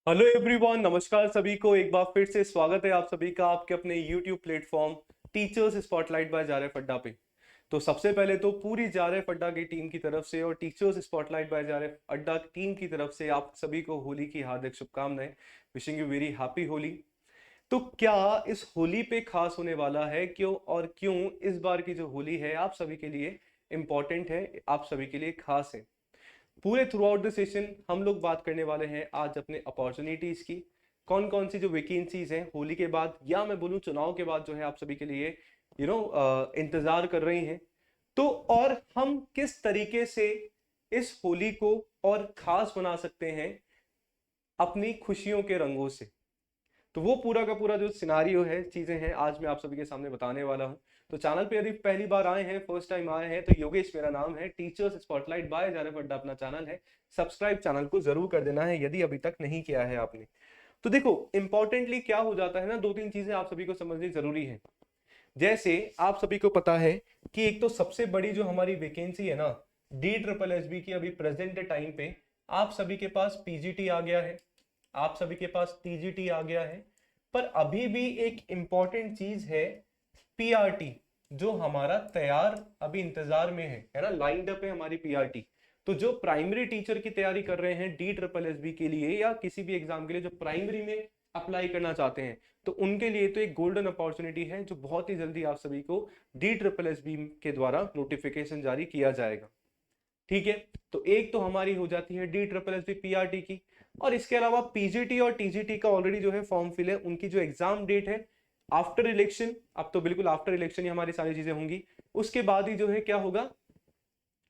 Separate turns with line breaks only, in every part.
Hello everyone, नमस्कार सभी को। एक बार फिर से स्वागत है आप सभी का आपके अपने YouTube platform teachers spotlight by जारेफ अड्डा पे। तो सबसे पहले तो पूरी जारेफ अड्डा की टीम की तरफ से और टीचर्स स्पॉटलाइट बाय जारेफ अड्डा टीम की तरफ से आप सभी को होली की हार्दिक शुभकामनाएं। Wishing you very happy Holi. तो क्या इस होली पे खास होने वाला है, क्यों और क्यों इस बार की जो होली है आप सभी के लिए इंपॉर्टेंट है, आप सभी के लिए खास है। पूरे थ्रू आउट द सेशन हम लोग बात करने वाले हैं आज अपने अपॉर्चुनिटीज की। कौन कौन सी जो वैकेंसीज हैं होली के बाद या मैं बोलूं चुनाव के बाद जो है आप सभी के लिए इंतजार कर रही हैं। तो और हम किस तरीके से इस होली को और खास बना सकते हैं अपनी खुशियों के रंगों से। तो वो पूरा का पूरा जो सिनारियो है, चीजें हैं, आज मैं आप सभी के सामने बताने वाला हूं। तो चैनल पे यदि पहली बार आए हैं, फर्स्ट टाइम आए हैं, तो योगेश मेरा नाम है। टीचर्स स्पॉटलाइट बाय जारेफ अड्डा अपना चैनल है। सब्सक्राइब चैनल को जरूर कर देना है यदि अभी तक नहीं किया है आपने। तो देखो, इंपॉर्टेंटली क्या हो जाता है ना, दो तीन चीजें आप सभी को समझनी जरूरी है। जैसे आप सभी को पता है कि एक तो सबसे बड़ी जो हमारी वैकेंसी है ना, DSSB की, अभी प्रेजेंट टाइम पे आप सभी के पास पीजीटी आ गया है, आप सभी के पास टीजीटी आ गया है। पर अभी भी एक इंपॉर्टेंट चीज है, पीआरटी, जो हमारा तैयार अभी इंतजार में है ना, लाइंड अप है हमारी पीआरटी। तो जो प्राइमरी टीचर की तैयारी कर रहे हैं DSSB के लिए या किसी भी एग्जाम के लिए जो प्राइमरी में अप्लाई करना चाहते हैं, तो उनके लिए तो एक गोल्डन अपॉर्चुनिटी है जो बहुत ही जल्दी आप सभी को DSSB के द्वारा नोटिफिकेशन जारी किया जाएगा। ठीक है, तो एक तो हमारी हो जाती है DSSB पीआरटी की। और इसके अलावा पीजीटी और टीजीटी का ऑलरेडी जो है फॉर्म फिल है, उनकी जो एग्जाम डेट है आफ्टर इलेक्शन। अब तो बिल्कुल आफ्टर इलेक्शन ही हमारी सारी चीजें होंगी। उसके बाद ही जो है क्या होगा,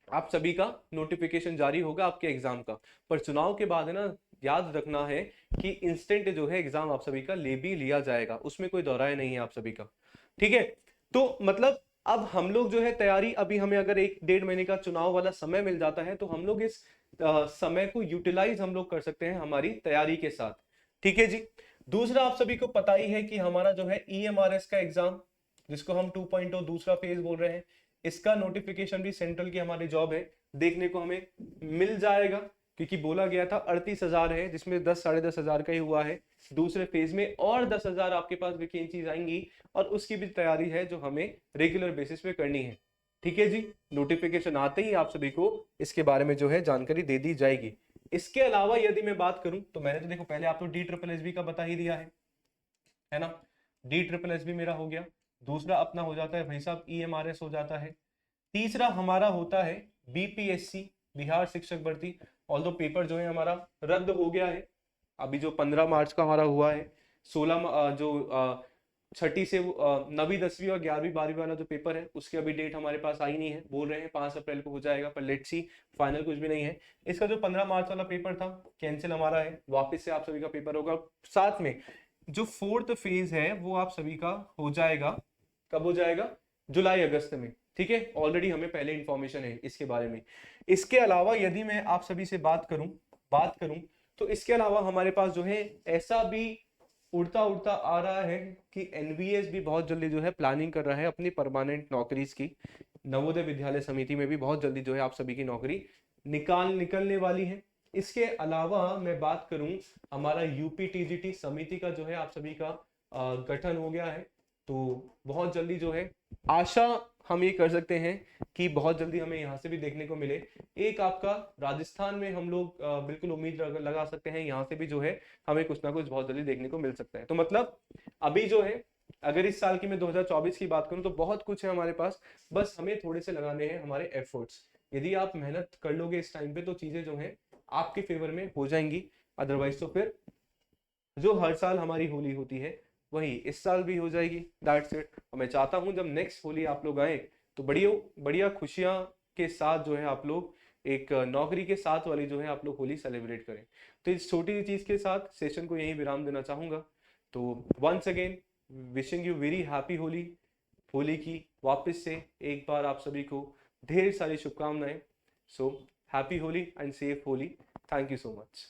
आप सभी का नोटिफिकेशन जारी होगा आपके एग्जाम का। पर चुनाव के बाद है ना, याद रखना है कि इंस्टेंट जो है एग्जाम आप सभी का ले भी लिया जाएगा, उसमें कोई दौराय नहीं है आप सभी का। ठीक है, तो मतलब अब हम लोग जो है तैयारी, अभी हमें अगर एक डेढ़ महीने का चुनाव वाला समय मिल जाता है तो हम लोग इस समय को यूटिलाइज हम लोग कर सकते हैं हमारी तैयारी के साथ। ठीक है जी। दूसरा, आप सभी को पता ही है कि हमारा जो है EMRS का एग्जाम, जिसको हम 2.0 दूसरा फेज बोल रहे हैं, इसका नोटिफिकेशन भी सेंट्रल की हमारी जॉब है देखने को हमें मिल जाएगा। क्योंकि बोला गया था 38,000 है, जिसमें 10-10,500 का ही हुआ है। दूसरे फेज में और 10,000 आपके पास वैकेंसीज आएंगी और उसकी भी तैयारी है जो हमें रेगुलर बेसिस पे करनी है। ठीक है जी, नोटिफिकेशन आते ही आप सभी को इसके बारे में जो है जानकारी दे दी जाएगी। इसके अलावा यदि मैं बात करूं तो मैंने तो देखो पहले आप तो DSSB का बता ही दिया है ना। DSSB मेरा हो गया। दूसरा अपना हो जाता है भाई साहब EMRS हो जाता है। तीसरा हमारा होता है BPSC, बिहार शिक्षक भर्ती। ऑल दो पेपर जो है हमारा रद्द हो गया है। अभी जो 15 मार्च का हमारा हुआ है, 16 जो छठी से नवीं 10वीं और 11वीं 12वीं वाला जो पेपर है, उसकी अभी डेट हमारे पास आई नहीं है। बोल रहे हैं 5 अप्रैल को हो जाएगा, पर लेट्स सी, फाइनल कुछ भी नहीं है। इसका जो 15 मार्च वाला पेपर था कैंसिल हमारा है, वापस से आप सभी का पेपर होगा। साथ में जो फोर्थ फेज है वो आप सभी का हो जाएगा, कब हो जाएगा, जुलाई अगस्त में। ठीक है, ऑलरेडी हमें पहले इंफॉर्मेशन है इसके बारे में। इसके अलावा यदि मैं आप सभी से बात करूं तो इसके अलावा हमारे पास जो है ऐसा भी उड़ता उड़ता आ रहा है कि एनवीएस भी बहुत जल्दी जो है प्लानिंग कर रहा है अपनी परमानेंट नौकरीज की। नवोदय विद्यालय समिति में भी बहुत जल्दी जो है आप सभी की नौकरी निकलने वाली है। इसके अलावा मैं बात करूं, हमारा यूपी टीजीटी समिति का जो है आप सभी का गठन हो गया है। तो बहुत जल्दी जो है आशा हम ये कर सकते हैं कि बहुत जल्दी हमें यहाँ से भी देखने को मिले। एक आपका राजस्थान में हम लोग बिल्कुल उम्मीद लगा सकते हैं, यहाँ से भी जो है हमें कुछ ना कुछ बहुत जल्दी देखने को मिल सकता है। तो मतलब अभी जो है, अगर इस साल की मैं 2024 की बात करूं तो बहुत कुछ है हमारे पास, बस हमें थोड़े से लगाने हैं हमारे एफर्ट्स। यदि आप मेहनत कर लोगे इस टाइम पे तो चीजें जो है आपके फेवर में हो जाएंगी। अदरवाइज तो फिर जो हर साल हमारी होली होती है वही इस साल भी हो जाएगी। That's it. और मैं चाहता हूं जब नेक्स्ट होली आप लोग आए तो बढ़िया बढ़िया खुशियां के साथ जो है आप लोग एक नौकरी के साथ वाली जो है आप लोग होली सेलिब्रेट करें। तो इस छोटी सी चीज के साथ सेशन को यहीं विराम देना चाहूंगा। तो once again wishing you very happy Holi. Holi की वापस से एक बार आप सभी को ढेर सारी शुभकामनाएं। So happy Holi and safe Holi. Thank you so much.